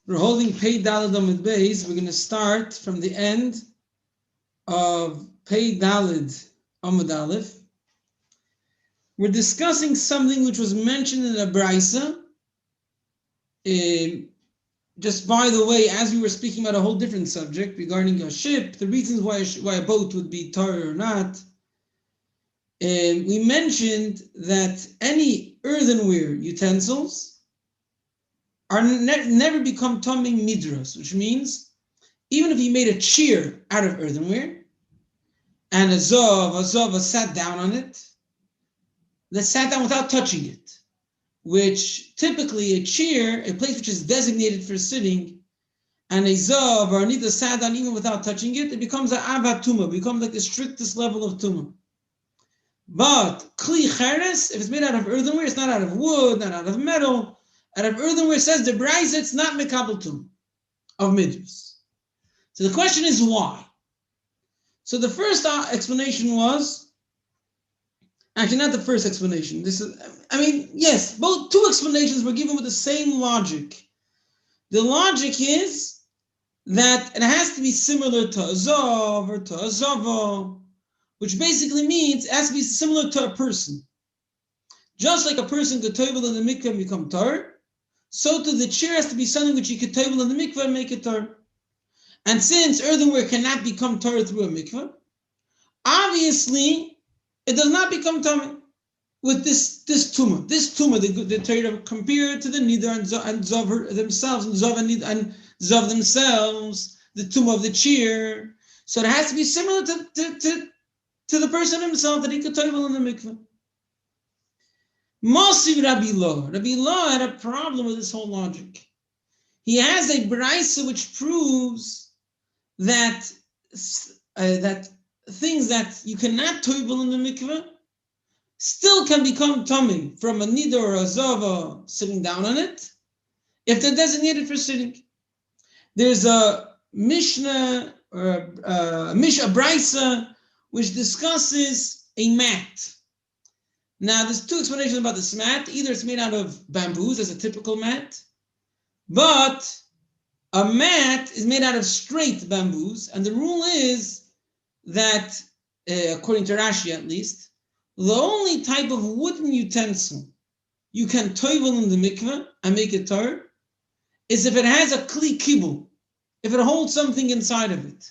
We're holding Pei Daled Amud Beis. We're going to start from the end of Pei Daled Amud Aleph. We're discussing something which was mentioned in a Braisa. Just by the way, as we were speaking about a whole different subject regarding a ship, the reasons why a boat would be tar or not, we mentioned that any earthenware utensils are never become tamim midras, which means even if you made a chair out of earthenware and a zov sat down on it, that sat down without touching it, which typically a chair, a place which is designated for sitting, and a zav or anita sat down even without touching it, it becomes an avat tuma, becomes like the strictest level of tuma. But kli cheres, if it's made out of earthenware, it's not out of wood, not out of metal. Out of earthenware, says the Braisa, it's not mekabel tum of midras. So the question is why? So the first explanation was, actually not the first explanation. Yes, both two explanations were given with the same logic. The logic is that it has to be similar to a zav or to a zava, which basically means it has to be similar to a person. Just like a person could toivel in the mikveh and become tar, so too the chair has to be something which you could toivel in the mikveh and make it tar. And since earthenware cannot become tar through a mikveh, obviously it does not become tar with this tumah. This tumah, the Torah compared to the nidar and zav themselves, and zav themselves, the tumah of the chair. So it has to be similar to the person himself that he could toivel in the mikveh. Masiv Rabbi Lo had a problem with this whole logic. He has a Braisa which proves that things that you cannot toivel in the mikveh still can become tummy from a nidar or a zava sitting down on it if they're designated for sitting. There's a Mishnah or a Braisa which discusses a mat. Now, there's two explanations about this mat. Either it's made out of bamboos, as a typical mat, but a mat is made out of straight bamboos, and the rule is that, according to Rashi at least, the only type of wooden utensil you can toivel in the mikveh and make it tar is if it has a kli kibul, if it holds something inside of it.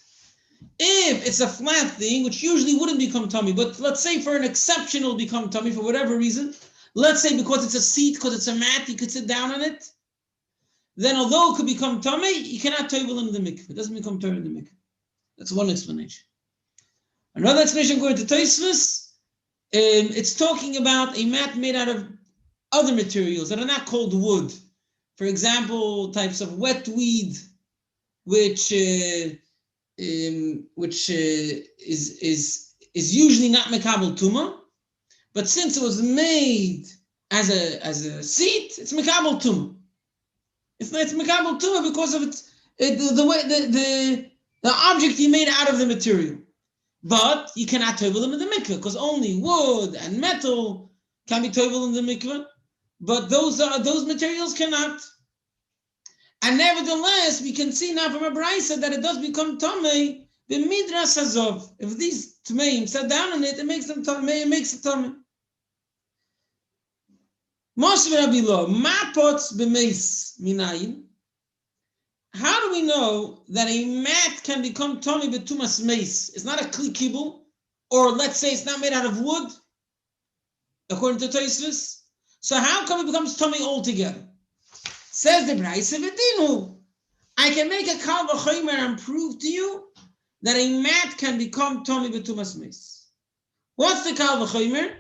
If it's a flat thing, which usually wouldn't become tummy, but let's say for an exception it'll become tummy for whatever reason, let's say because it's a seat, because it's a mat, you could sit down on it, then although it could become tummy, you cannot toivel in the mikveh. It doesn't become tummy in the mikveh. That's one explanation. Another explanation according to Tosfos, it's talking about a mat made out of other materials that are not called wood. For example, types of wet weed, which is usually not mekabel tuma, but since it was made as a seat, it's mekabel tuma. It's mekabel tuma because of the way the object you made out of the material. But you cannot toivel them in the mikveh because only wood and metal can be toivel in the mikveh, but those materials cannot. And nevertheless, we can see now from a Braisa that it does become tamei b'midras hazov. If these tmeim sat down on it, it makes them tamei. It makes it tamei. Moshe Rabbi Lo mapots b'meis minayin. How do we know that a mat can become tamei b'tumas meis? It's not a kli kibul, or let's say it's not made out of wood, according to Tosfos. So how come it becomes tamei altogether? Says the Braisa v'dinu. I can make a kal v'chomer and prove to you that a mat can become tamei b'tumas meis. What's the kal v'chomer?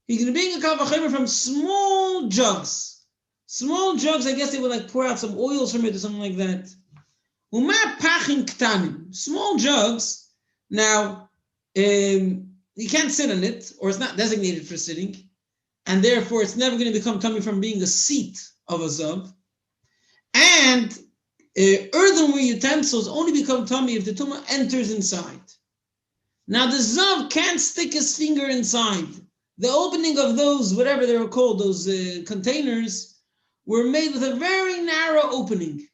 He's going to bring a kal v'chomer from small jugs. Small jugs, I guess they would like pour out some oils from it or something like that. Uma pachim ktanim. Small jugs. Now, you can't sit on it, or it's not designated for sitting, and therefore it's never going to become tamei from being a seat of a zav. And earthenware utensils only become tamei if the tumah enters inside. Now the zav can't stick his finger inside. The opening of those, whatever they were called, those containers, were made with a very narrow opening.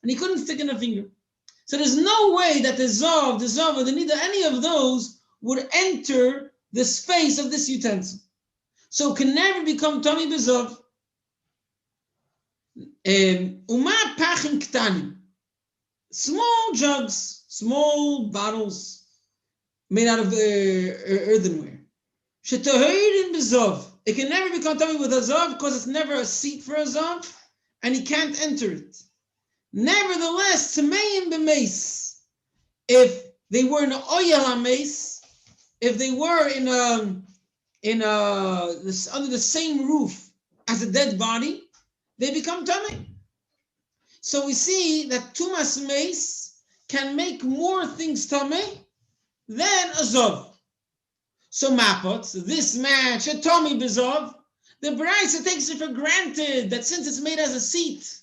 and he couldn't stick in a finger. So there's no way that the Zav, or the Nida, any of those would enter the space of this utensil. So it can never become Tommy Bezav. Uma Pachim Ktanim. Small jugs, small bottles made out of earthenware. Shetohirin Bezav. It can never become Tommy with a Zav because it's never a seat for a Zav and he can't enter it. Nevertheless, Tameim b'meis, if they were in oyel hameis, if they were under the same roof as a dead body, they become tamei. So we see that tumas meis can make more things tamei than a zov. So mapot, this match, a tomei bezov, the Braisa takes it for granted that since it's made as a seat,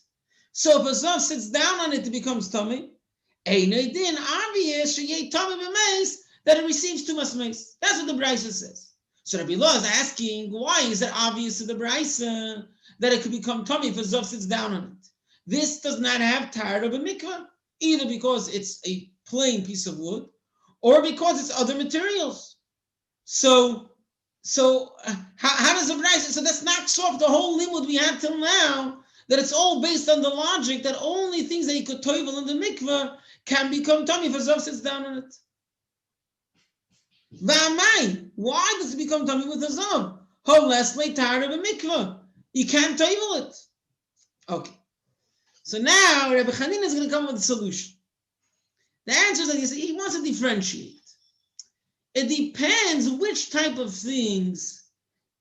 so if a zav sits down on it, it becomes tummy. Then obvious that it receives tumas meis. That's what the Braisa says. So Rabbi Law is asking, why is it obvious to the Braisa that it could become tummy if a zav sits down on it? This does not have tired of a mikvah, either because it's a plain piece of wood, or because it's other materials. So how does the Braisa? So that knocks off the whole limud we had till now. That it's all based on the logic that only things that you could toivel in the mikveh can become tummy if a zav sits down on it. V'amai, why does it become tummy with a zav? Holesly tired of a mikveh. You can't toivel it. Okay. So now Rabbi Chanina is going to come with a solution. The answer is that he wants to differentiate. It depends which type of things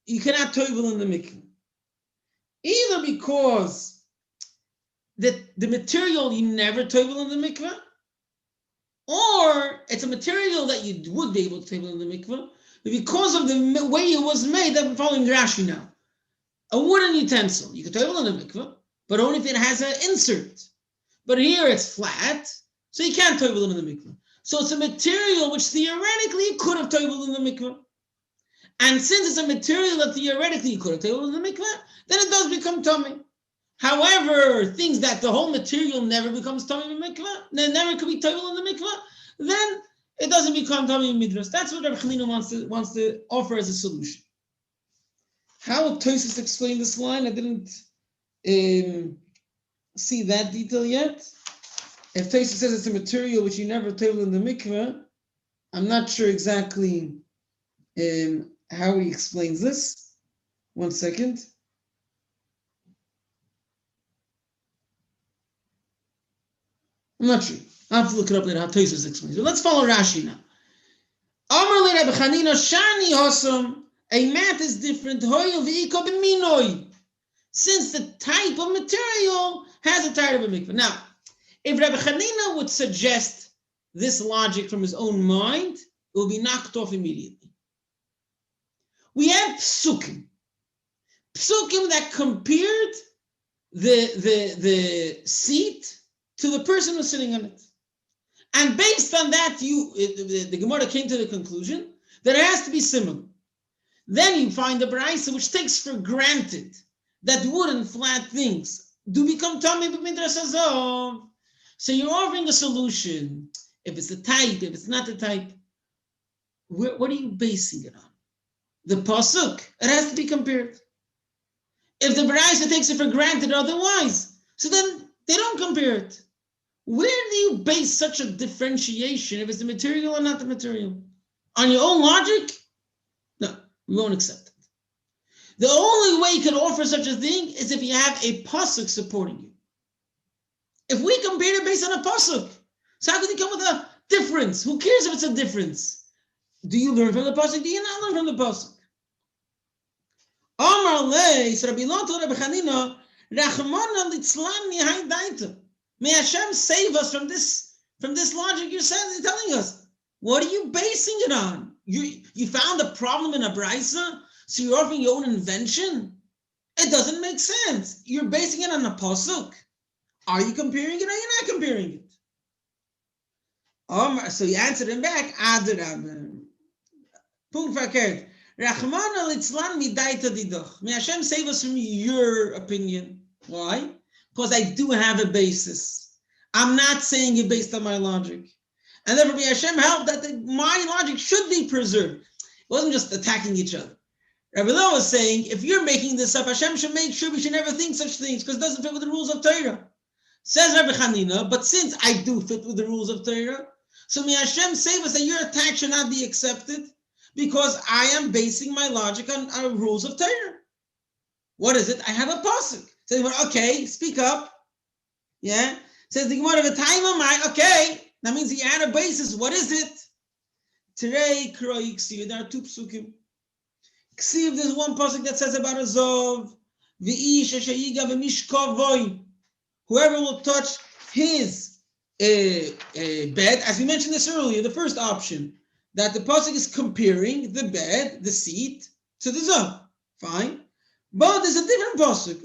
you cannot toivel in the mikveh. Either because the material you never toivel in the mikveh, or it's a material that you would be able to toivel in the mikveh, but because of the way it was made, that we're following Rashi now. A wooden utensil, you can toivel in the mikveh, but only if it has an insert. But here it's flat, so you can't toivel in the mikveh. So it's a material which theoretically you could have toivel in the mikveh. And since it's a material that theoretically you could have toivel in the mikveh, then it does become tummy. However, things that the whole material never becomes tummy in mikveh, never could be toivel in the mikveh, then it doesn't become tummy in midras. That's what Rabbi Chanina wants to offer as a solution. How would Tosfos explain this line? I didn't see that detail yet. If Tosfos says it's a material which you never toivel in the mikveh, I'm not sure exactly how he explains this. One second. I'm not sure. I have to look it up later how Tosfos explains it. Let's follow Rashi now. Amar le Rabbi Chanina shani hosam. A mat is different. Since the type of material has a type of a mikveh. Now, if Rabbi Chanina would suggest this logic from his own mind, it will be knocked off immediately. We have psukim that compared the seat to the person who's sitting on it. And based on that, the Gemara came to the conclusion that it has to be similar. Then you find the Braisa which takes for granted that wooden flat things do become tummy b'midras hazov. So you're offering a solution. If it's the type, if it's not the type, what are you basing it on? The pasuk. It has to be compared. If the Braisa takes it for granted otherwise, so then they don't compare it. Where do you base such a differentiation if it's the material or not the material? On your own logic? No, we won't accept it. The only way you can offer such a thing is if you have a pasuk supporting you. If we compare it based on a pasuk, so how can you come with a difference? Who cares if it's a difference? Do you learn from the pasuk? Do you not learn from the pasuk? Amar le, so Rabbi Lo told Rabbi Chanina, Rachmana litzlan mihai daita. May Hashem save us from this logic you're telling us. What are you basing it on? You found a problem in a Braisa, so you're offering your own invention? It doesn't make sense. You're basing it on a pasuk. Are you comparing it or are you not comparing it? So you answered him back, Punkt verkehrt. Rachmana litzlan midaita didoch. May Hashem save us from your opinion. Why? Because I do have a basis. I'm not saying it based on my logic. And therefore, Hashem helped that my logic should be preserved. It wasn't just attacking each other. Rabbi was saying, if you're making this up, Hashem should make sure we should never think such things because it doesn't fit with the rules of Torah. Says Rabbi Hanina, but since I do fit with the rules of Torah, so may Hashem save us that your attack should not be accepted because I am basing my logic on rules of Torah. What is it? I have a pasuk. Says, okay, speak up. Yeah. Says the Gemara, okay. That means he had a basis. What is it? Today, there are two psukim. There's one pasuk that says about a zov, whoever will touch his bed, as we mentioned this earlier, the first option, that the pasuk is comparing the bed, the seat, to the zov. Fine. But there's a different pasuk.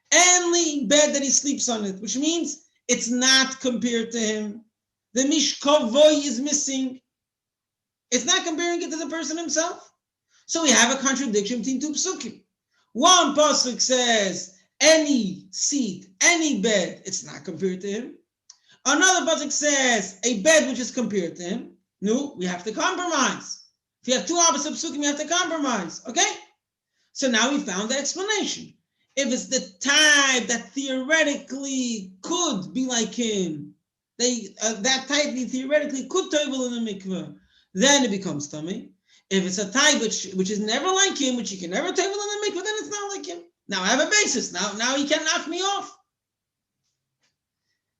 Any bed that he sleeps on it, which means it's not compared to him. The mishkavoy is missing. It's not comparing it to the person himself. So we have a contradiction between two psukim. One pasuk says any seat, any bed, it's not compared to him. Another pasuk says a bed which is compared to him. No, we have to compromise. If you have two opposite psukim, you have to compromise. Okay? So now we found the explanation. If it's the type that theoretically could be like him, that type theoretically could tovel in the mikveh, then it becomes tummy. If it's a type which is never like him, which you can never tovel in the mikveh, then it's not like him. Now I have a basis. Now he can't knock me off.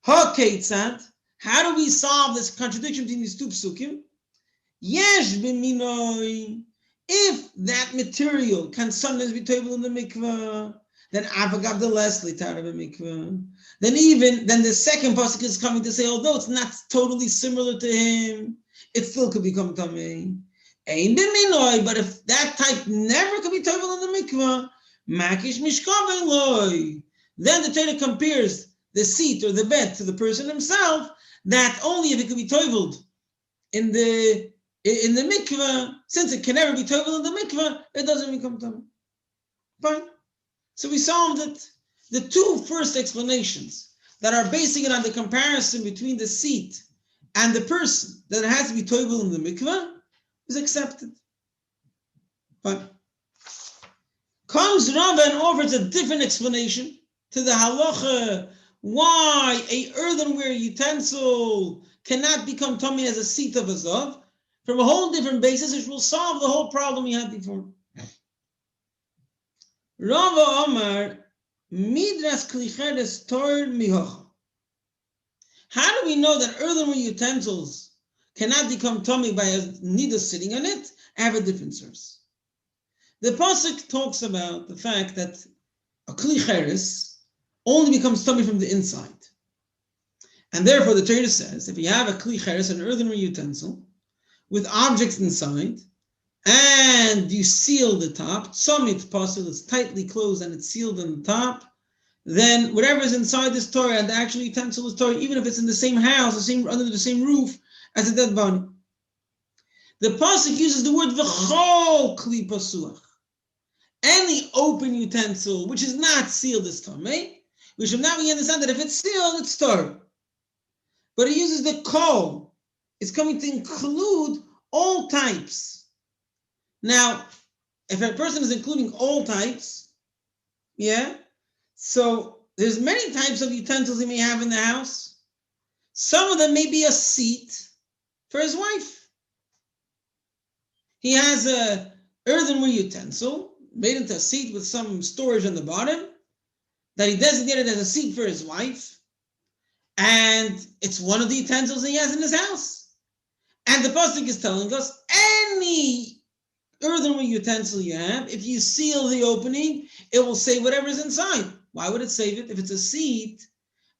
Haketzad, how do we solve this contradiction between these two psukim? Yesh b'minoi. If that material can sometimes be tovel in the mikveh, then avagav the leslie tar of a mikveh. Then the second pasuk is coming to say, although it's not totally similar to him, it still could become tamei. Ain't b'minoi, but if that type never could be tovel in the mikveh, makish mishkav loy. Then the Torah compares the seat or the bed to the person himself. That only if it could be toveled in the mikveh, since it can never be tovel in the mikveh, it doesn't become tamei. Fine. So we solved it. The two first explanations that are basing it on the comparison between the seat and the person that it has to be tovel in the mikveh is accepted. But comes Rabbi and offers a different explanation to the halacha why a earthenware utensil cannot become tummy as a seat of a zav from a whole different basis, which will solve the whole problem we had before. Rava Omar, Midras Klicheres Tor Mihocha. How do we know that earthenware utensils cannot become tummy by a nida sitting on it? I have a different source. The pasuk talks about the fact that a klicheres only becomes tummy from the inside. And therefore the Torah says, if you have a klicheres, an earthenware utensil, with objects inside, and you seal the top, summit pasul is tightly closed and it's sealed on the top, then whatever is inside this Torah and the actual utensil is Torah, even if it's in the same house, under the same roof as a dead body. The pasuk uses the word v'chol kli pasuach. Any open utensil which is not sealed is tamei. We should now understand that if it's sealed, it's Torah. But it uses the kol. It's coming to include all types. Now, if a person is including all types, so there's many types of utensils he may have in the house. Some of them may be a seat for his wife. He has a earthenware utensil made into a seat with some storage on the bottom that he designated as a seat for his wife. And it's one of the utensils he has in his house. And the pasuk is telling us any earthenware utensil you have, if you seal the opening, it will save whatever is inside. Why would it save it? If it's a seat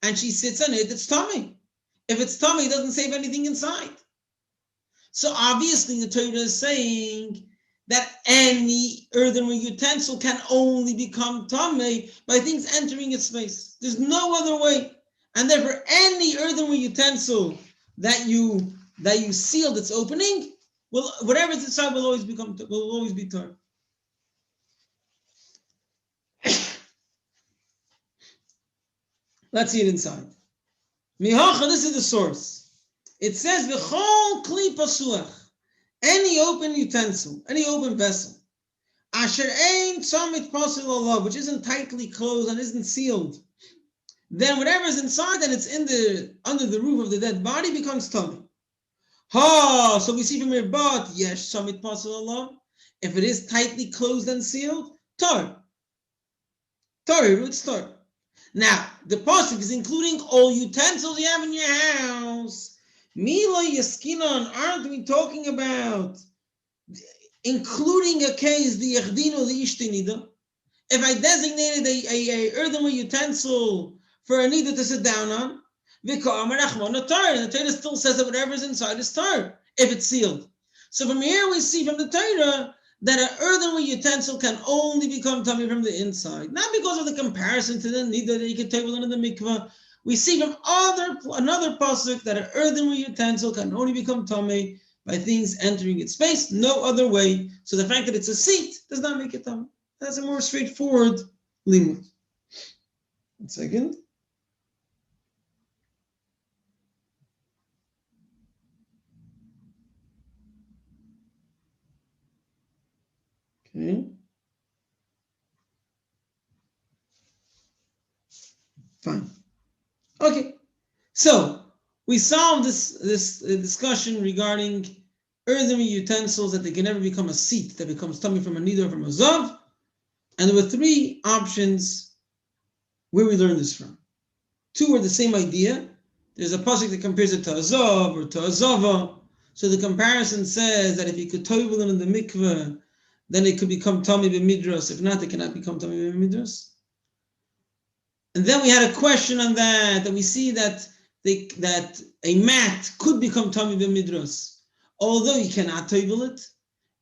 and she sits on it, it's tummy. If it's tummy, it doesn't save anything inside. So obviously the Torah is saying that any earthenware utensil can only become tummy by things entering its space. There's no other way. And therefore, any earthenware utensil that you sealed its opening, well, whatever is inside will always be Torah. Let's see it inside. Mihacha, this is the source. It says, V'chol kli pasuach, any open utensil, any open vessel, asher ein tzamit pasul alav, which isn't tightly closed and isn't sealed, then whatever is inside and it's under the roof of the dead body becomes tummy. Ha! So we see from here, but yes, tzamit pasul alav. If it is tightly closed and sealed, tar. It's tar. Now, the pasuk is including all utensils you have in your house. Mila yaskinon, aren't we talking about including a case, the yechdino, the ishtinida? If I designated a earthenware utensil for a nida to sit down on, the Torah still says that whatever is inside is tar, if it's sealed. So from here we see from the Torah that an earthenware utensil can only become tummy from the inside, not because of the comparison to the nida that you can table in the mikvah. We see from another pasuk that an earthenware utensil can only become tummy by things entering its space, no other way. So the fact that it's a seat does not make it tummy. That's a more straightforward limud. 1 second. Okay. Fine. Okay. So we solved this discussion regarding earthenware utensils, that they can never become a seat that becomes tummy from a nida or from a zav. And there were three options where we learned this from. Two are the same idea. There's a pasuk that compares it to a zav or to a zava. So the comparison says that if you could toivel it in the mikveh, then it could become tummy b'midras. If not, it cannot become tummy b'midras. And then we had a question on that we see that a mat could become tummy b'midras, although you cannot toivel it.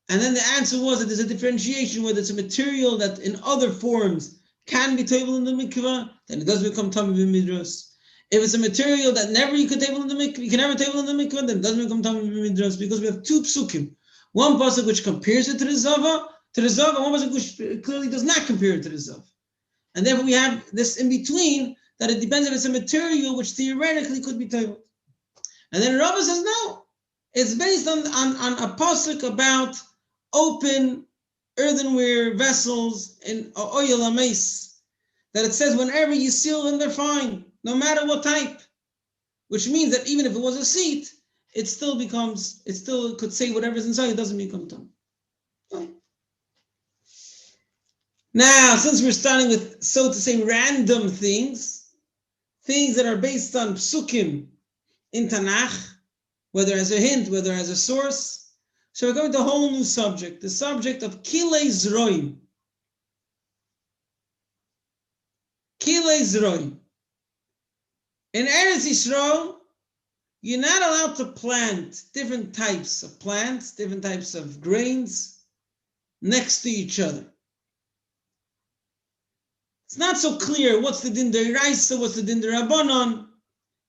And then the answer was that there's a differentiation, whether it's a material that in other forms can be toivel in the mikveh, then it does become tummy b'midras. If it's a material that never you could table in the mikveh, you can never table in the mikveh, then it doesn't become tummy b'midras, because we have two psukim. One pasuk which compares it to the zava, and one pasuk which clearly does not compare it to the zav. And therefore we have this in between, that it depends if it's a material which theoretically could be tabled. And then Rabbi says no. It's based on a pasuk about open earthenware vessels in oil ames, that it says whenever you seal them, they're fine, no matter what type. Which means that even if it was a seat, it still could say whatever's inside, it doesn't become tum. Now, since we're starting with, so to say, random things that are based on psukim in Tanakh, whether as a hint, whether as a source, so we're going to a whole new subject, the subject of kilei zroim. Kilei zroim. In Eretz Yisrael, you're not allowed to plant different types of plants, different types of grains next to each other. It's not so clear what's the din d'oraisa, what's the din d'rabbanon.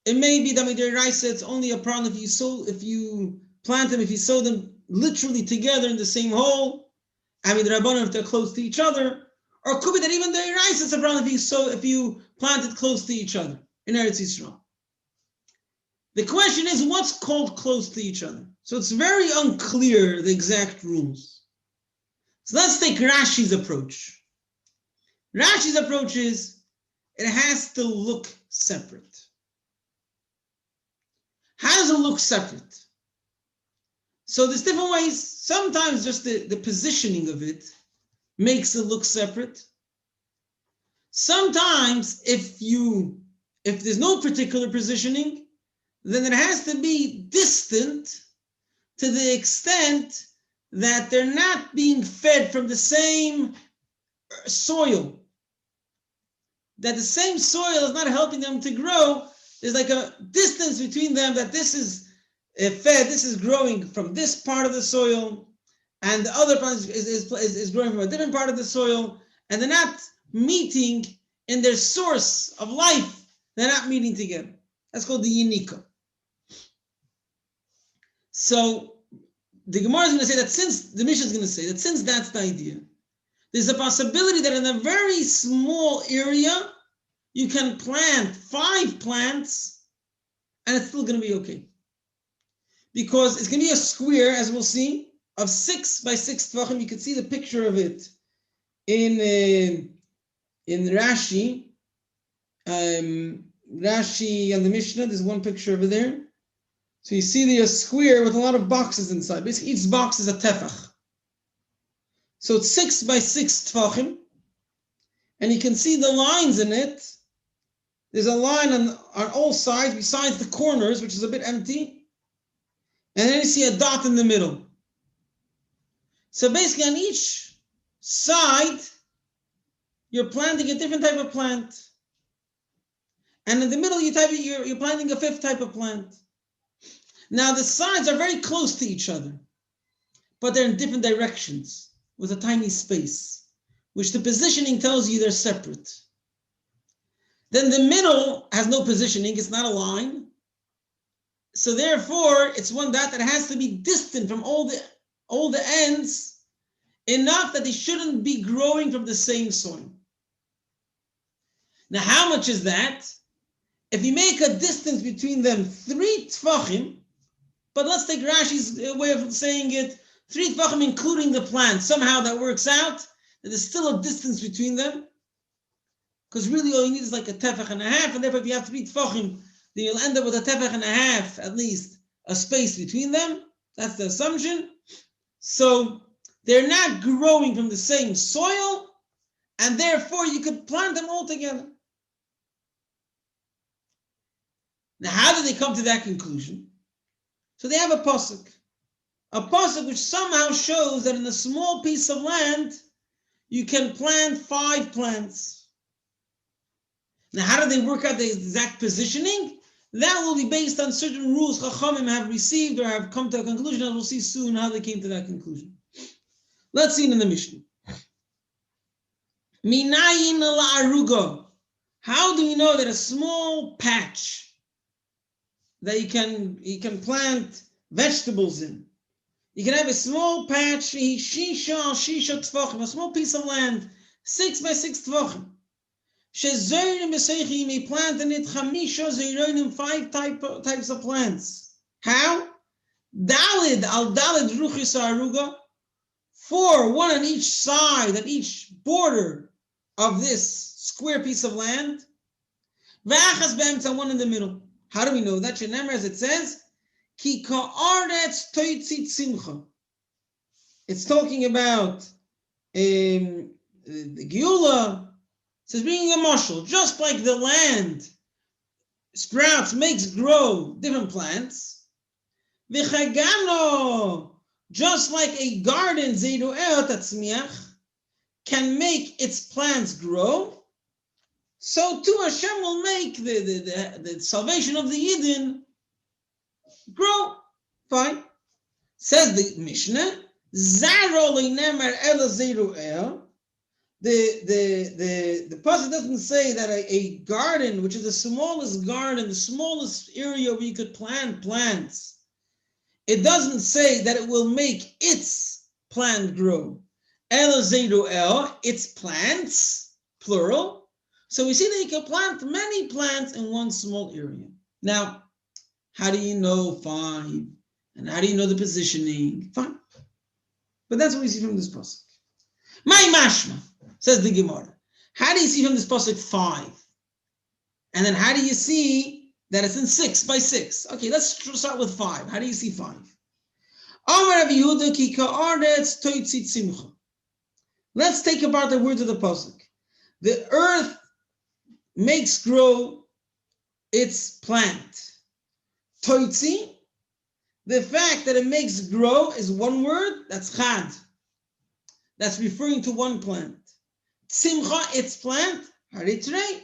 It may be that d'oraisa it's only a problem if you plant them, if you sow them literally together in the same hole. D'rabbanon if they're close to each other, or it could be that even d'oraisa it's a problem if you plant it close to each other in Eretz Yisrael. The question is, what's called close to each other? So it's very unclear, the exact rules. So let's take Rashi's approach. Rashi's approach is, it has to look separate. How does it look separate? So there's different ways. Sometimes just the positioning of it makes it look separate. Sometimes if there's no particular positioning, then it has to be distant to the extent that they're not being fed from the same soil. That the same soil is not helping them to grow. There's like a distance between them, that this is fed, this is growing from this part of the soil, and the other part is growing from a different part of the soil, and they're not meeting in their source of life. They're not meeting together. That's called the yinika. So the Gemara is going to say that the Mishnah is going to say that since that's the idea, there's a possibility that in a very small area, you can plant 5 plants and it's still going to be okay. Because it's going to be a square, as we'll see, of 6 by 6 tvachim. You can see the picture of it in Rashi. Rashi and the Mishnah, there's one picture over there. So you see there's a square with a lot of boxes inside. Basically, each box is a tefach. So it's 6 by 6 tvachim. And you can see the lines in it. There's a line on all sides besides the corners, which is a bit empty. And then you see a dot in the middle. So basically on each side, you're planting a different type of plant. And in the middle, you're planting a 5th type of plant. Now the sides are very close to each other, but they're in different directions with a tiny space, which the positioning tells you they're separate. Then the middle has no positioning, it's not a line. So therefore, it's one that has to be distant from all the ends, enough that they shouldn't be growing from the same soil. Now, how much is that? If you make a distance between them 3 tfachim, but let's take Rashi's way of saying it, 3 tfachim including the plant, somehow that works out, that there's still a distance between them, because really all you need is like a tefach and a half, and therefore if you have 3 tfachim, then you'll end up with a tefach and a half, at least, a space between them. That's the assumption. So they're not growing from the same soil, and therefore you could plant them all together. Now, how did they come to that conclusion? So they have a pasuk which somehow shows that in a small piece of land, you can plant 5 plants. Now, how do they work out the exact positioning? That will be based on certain rules Chachamim have received or have come to a conclusion, and we'll see soon how they came to that conclusion. Let's see it in the Mishnah. Minayin la'aruga. How do we know that a small patch that you can plant vegetables in? You can have a small patch, shisha tfachim, a small piece of land, 6 by 6 tfachim. You may plant in it 5 types of plants. How? Dalid al dalid ruchis aruga, 4, 1 on each side, on each border of this square piece of land. V'achas be'emtza, 1 in the middle. How do we know that? Shenemar, as it says, ki ka'aretz toitzit simcha. It's talking about the Geula. It says, bringing a mashal, just like the land sprouts, makes grow different plants. V'chagano, just like a garden, zeiru'eh tatzmiach, can make its plants grow, so too Hashem will make the salvation of the Yidden grow. Fine. Says the Mishnah, Zaro le'nemer ela zeiru'eh. The pasuk doesn't say that a garden, which is the smallest garden, the smallest area where you could plant plants, it doesn't say that it will make its plant grow. El zeiru el, its plants, plural. So we see that you can plant many plants in one small area. Now, how do you know 5? And how do you know the positioning? Fine. But that's what we see from this pasuk. My mashma, says the Gemara. How do you see from this pasuk 5? And then how do you see that it's in 6 by 6? Okay, let's start with 5. How do you see 5? Let's take apart the words of the pasuk. The earth makes grow its plant. Toitzi, the fact that it makes grow is one word, that's chad. That's referring to one plant. Tzimcha, its plant, haritrei.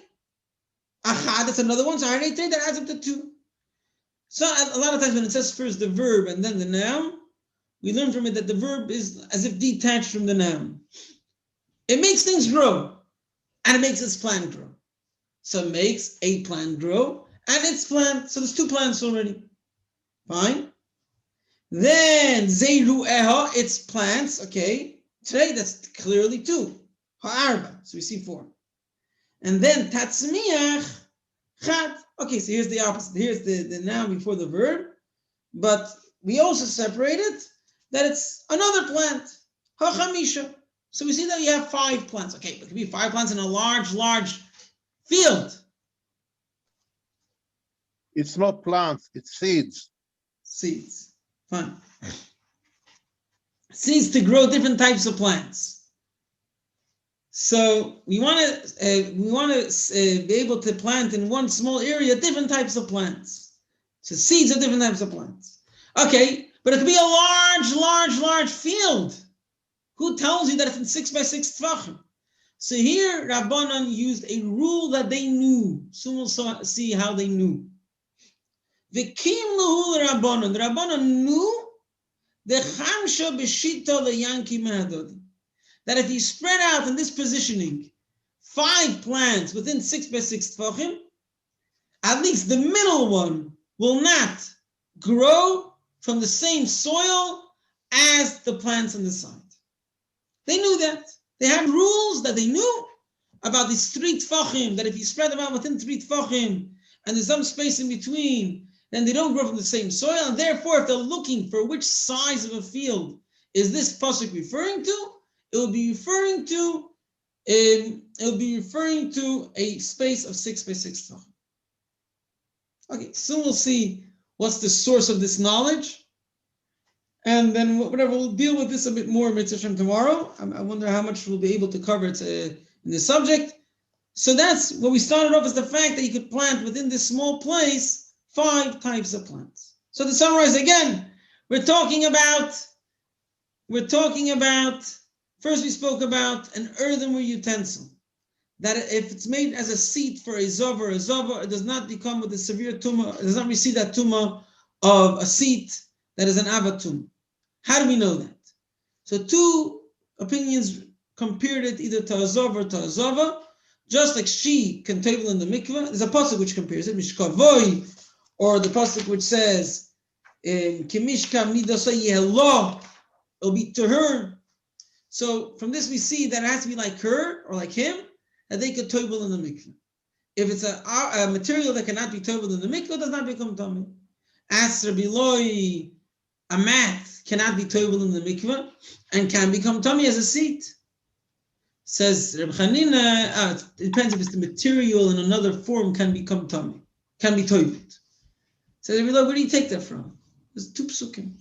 Achad, that's another one, so haritrei, that adds up to 2. So a lot of times when it says first the verb and then the noun, we learn from it that the verb is as if detached from the noun. It makes things grow, and it makes its plant grow. So it makes a plant grow, and its plant, so there's 2 plants already. Fine. Then, zeiru eha, its plants, okay. Today, that's clearly 2. Ha'arba, so we see 4. and then tatzmiach chad. Okay, so here's the opposite. Here's the noun before the verb, but we also separated that it's another plant. Hachamisha. So we see that you have 5 plants. Okay, but it could be 5 plants in a large field. It's not plants, it's seeds. Seeds. Fine. Seeds to grow different types of plants. So we want to be able to plant in one small area different types of plants. So seeds of different types of plants. Okay, but it could be a large field. Who tells you that it's in 6 by 6 tvachim? So here Rabbanan used a rule that they knew. Soon we'll see how they knew. V'kim lahu Rabbanan. The Rabbanan knew the chamsha b'shita leyanki mehadodi. That if you spread out in this positioning 5 plants within 6 by 6 tvachim, at least the middle one will not grow from the same soil as the plants on the side. They knew that. They had rules that they knew about these 3 tfachim, that if you spread them out within 3 tfachim and there's some space in between, then they don't grow from the same soil. And therefore, if they're looking for which size of a field is this pasuk referring to, it will be referring to a space of 6 by 6 tfachim. Okay, soon we'll see what's the source of this knowledge. And then whatever, we'll deal with this a bit more Mitzvah tomorrow. I wonder how much we'll be able to cover it in this subject. So that's what we started off, is the fact that you could plant within this small place 5 types of plants. So to summarize again, we're talking about, first we spoke about an earthenware utensil, that if it's made as a seat for a zova, it does not become with a severe tumah, it does not receive that tumah of a seat that is an avatum. How do we know that? So 2 opinions compared it either to a zova or to a zova, just like she can table in the mikveh. There's a pasuk which compares it, mishkavoi, or the pasuk which says, kimishka midasai yehlo, it'll be to her. So from this we see that it has to be like her or like him, that they could table in the mikveh. If it's a material that cannot be tabled in the mikveh, it does not become tummy. As Rabbi Loi, a mat cannot be tabled in the mikveh and can become tummy as a seat. Says Rabbi Chanina, it depends if it's the material in another form can become tummy, can be tabled. Says Rabbi Loi, where do you take that from? There's 2 psukim.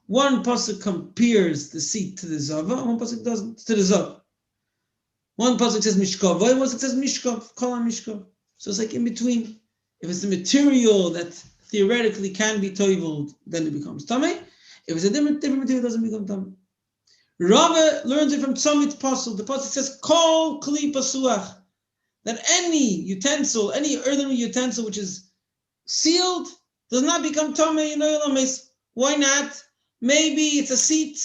One pasuk compares the seat to the zava, and one pasuk doesn't, to the zava. One pasuk says mishkav, one pasuk says mishkav, kol mishkav. So it's like in between. If it's the material that theoretically can be toiveled, then it becomes tamei. If it's a different material, it doesn't become tamei. Rabbi learns it from Tzomit Pasuk. The Pasuk says, kol kli pasuach, that any utensil, any earthenware utensil which is sealed, does not become tamei in oil mace. Why not? Maybe it's a seat.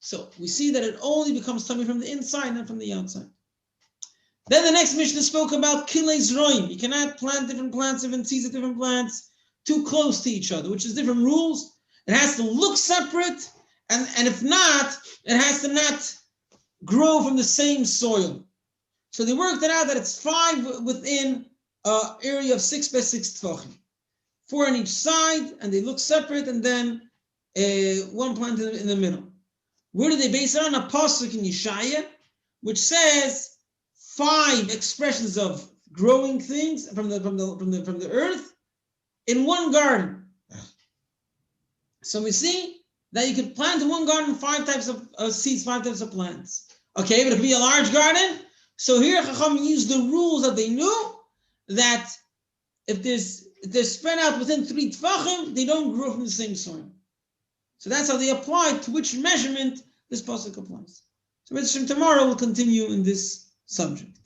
So we see that it only becomes tamei from the inside, not from the outside. Then the next Mishnah spoke about kilei zroim. You cannot plant different plants, different seeds of different plants, too close to each other, which is different rules. It has to look separate, and if not, it has to not grow from the same soil. So they worked it out that it's 5 within an area of 6 by 6 tefachim, 4 on each side, and they look separate, and then 1 plant in the middle. Where do they base it on? A pasuk in Yeshaya, which says 5 expressions of growing things from the earth in one garden. So we see that you could plant in one garden 5 types of seeds, 5 types of plants. Okay, but it could be a large garden. So here Chacham used the rules that they knew, that if they're spread out within 3 tefachim, they don't grow from the same soil. So that's how they applied to which measurement this pasuk applies. So tomorrow we'll continue in this subject.